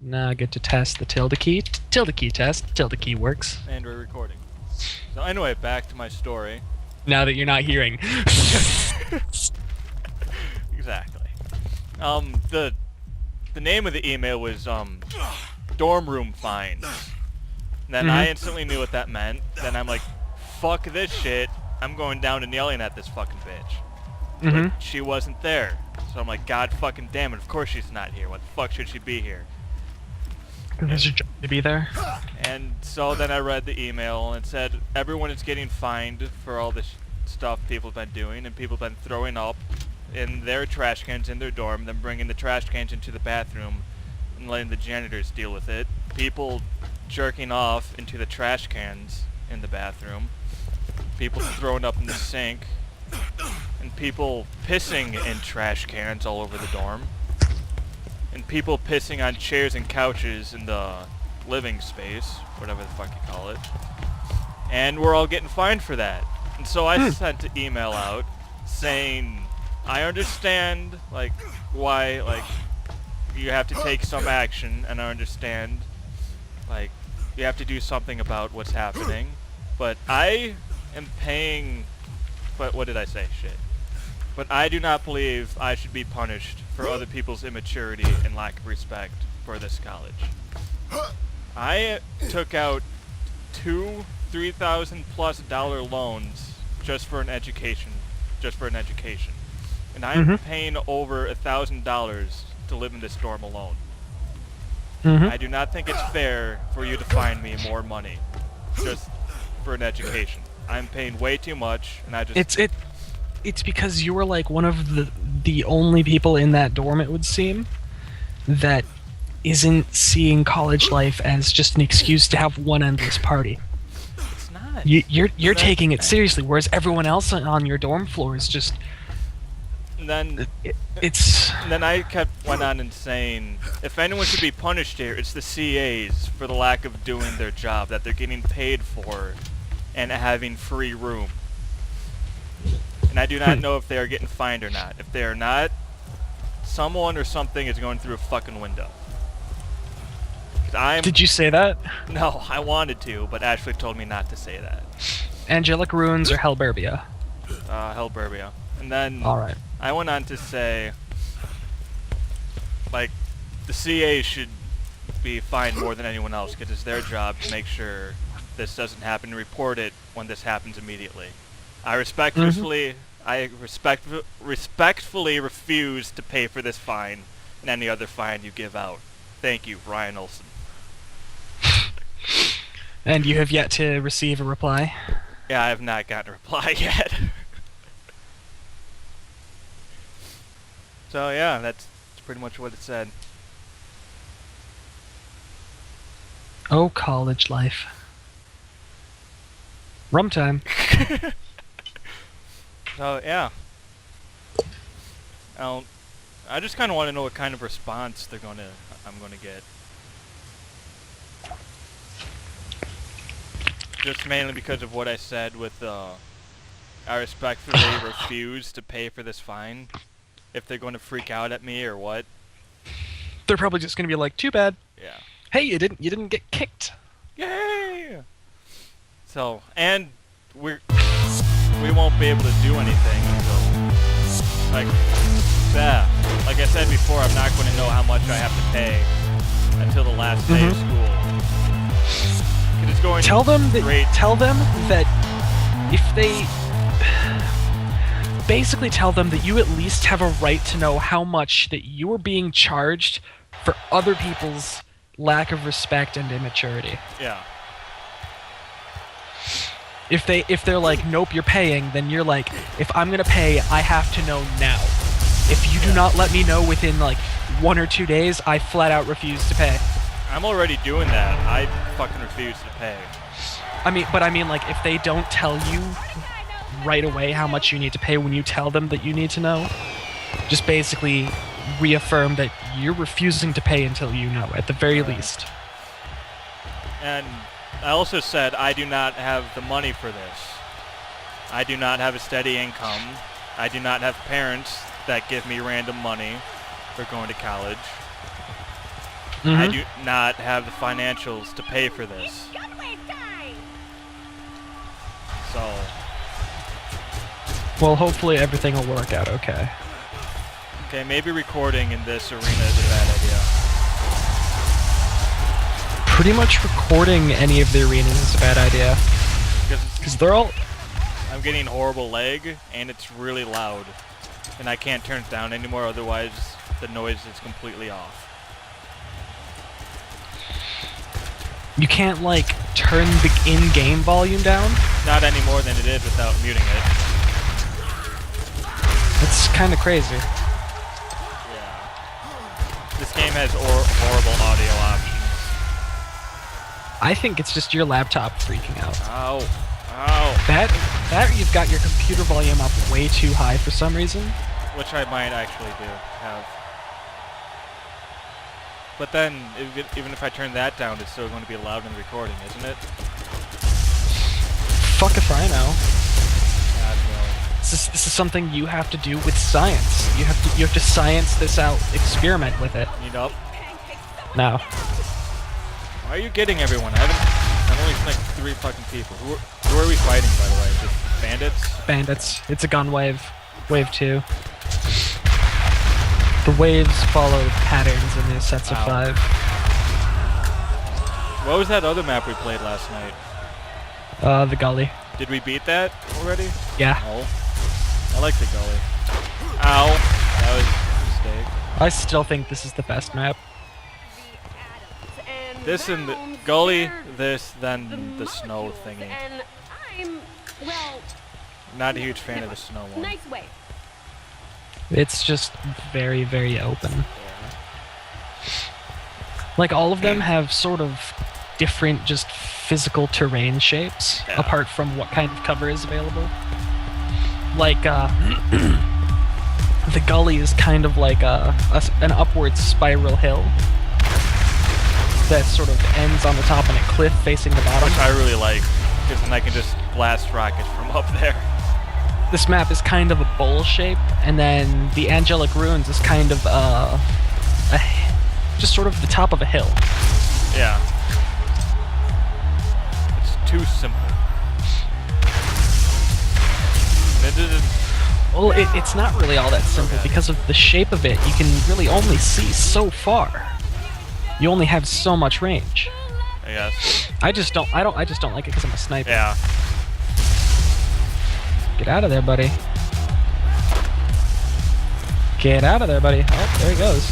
Now I get to test the tilde key. Tilde key test. Tilde key works. And we're recording. So anyway, back to my story. Now that you're not hearing. Exactly. The name of the email was dorm room fines. And then I instantly knew what that meant. Then I'm like, fuck this shit. I'm going down and yelling at this fucking bitch. But she wasn't there. So I'm like, God fucking damn it, of course she's not here. What the fuck should she be here? Is your job to be there? And so then I read the email and it said everyone is getting fined for all this stuff people have been doing, and people have been throwing up in their trash cans in their dorm, then bringing the trash cans into the bathroom and letting the janitors deal with it. People jerking off into the trash cans in the bathroom. People throwing up in the sink. And people pissing in trash cans all over the dorm. And people pissing on chairs and couches in the living space, whatever the fuck you call it. And we're all getting fined for that. And so I sent an email out saying, I understand, like, why, like, you have to take some action, and I understand, like, you have to do something about what's happening, but I am paying, but what did I say? Shit. But I do not believe I should be punished for other people's immaturity and lack of respect for this college. I took out two $3,000+ loans just for an education, and I'm paying over $1,000 to live in this dorm alone. I do not think it's fair for you to fine me more money just for an education. I'm paying way too much, and I just... It's because you were like one of the only people in that dorm, it would seem, that isn't seeing college life as just an excuse to have one endless party. It's not. You're taking it seriously, whereas everyone else on your dorm floor is just... And then it's... And then I went on and saying, if anyone should be punished here, it's the CAs for the lack of doing their job that they're getting paid for and having free room. And I do not know if they are getting fined or not. If they are not, someone or something is going through a fucking window. Did you say that? No, I wanted to, but Ashley told me not to say that. Angelic Ruins or Hellburbia? Hellburbia. And then Alright. I went on to say, like, the CA should be fined more than anyone else because it's their job to make sure this doesn't happen and report it when this happens immediately. I respectfully refuse to pay for this fine and any other fine you give out. Thank you, Ryan Olson. And you have yet to receive a reply? Yeah, I have not gotten a reply yet. So yeah, that's pretty much what it said. Oh, college life. Rum time. So yeah. I just kind of want to know what kind of response I'm gonna get. Just mainly because of what I said with I respectfully refuse to pay for this fine. If they're going to freak out at me or what. They're probably just gonna be like, too bad. Yeah. Hey, you didn't get kicked. Yay! So, and we won't be able to do anything until, like I said before, I'm not going to know how much I have to pay until the last day of school. It's going Tell them that if they basically tell them that you at least have a right to know how much that you are being charged for other people's lack of respect and immaturity. Yeah. If they're like, nope, you're paying, then you're like, if I'm gonna pay, I have to know now. If you do not let me know within like 1 or 2 days, I flat out refuse to pay. I'm already doing that. I fucking refuse to pay. I mean, like, if they don't tell you right away how much you need to pay when you tell them that you need to know, just basically reaffirm that you're refusing to pay until you know, at the very least. And I also said I do not have the money for this. I do not have a steady income. I do not have parents that give me random money for going to college. I do not have the financials to pay for this. So, Well, hopefully everything will work out okay. okay, maybe recording in this arena is a bad idea. Pretty much recording any of the arenas is a bad idea. Because they're all... I'm getting horrible lag, and it's really loud. And I can't turn it down anymore, otherwise the noise is completely off. You can't, like, turn the in-game volume down? Not any more than it is without muting it. It's kind of crazy. Yeah. This game has horrible audio options. I think it's just your laptop freaking out. Ow. Ow. That you've got your computer volume up way too high for some reason. Which I might actually have. But then, even if I turn that down, it's still going to be loud in the recording, isn't it? Fuck if I know. God, no. This is something you have to do with science. You have to science this out, experiment with it. Need up? No. Why are you getting everyone? I've only sniped 3 fucking people. Who are we fighting, by the way? Just bandits? Bandits. It's a gun wave. Wave 2. The waves follow patterns in these sets of 5. What was that other map we played last night? The gully. Did we beat that already? Yeah. No. I like the gully. Ow. That was a mistake. I still think this is the best map. This and the gully, this, then the snow thingy. Not a huge fan of the snow one. Nice way. It's just very, very open. Like, all of them have sort of different just physical terrain shapes, apart from what kind of cover is available. Like, the gully is kind of like an upward spiral hill that sort of ends on the top of a cliff facing the bottom. Which I really like, because then I can just blast rockets from up there. This map is kind of a bowl shape, and then the Angelic Ruins is kind of just sort of the top of a hill. Yeah. It's too simple. Well, it's not really all that simple because of the shape of it. You can really only see so far. You only have so much range. I guess. I just don't like it because I'm a sniper. Yeah. Get out of there, buddy. Get out of there, buddy. Oh, there he goes.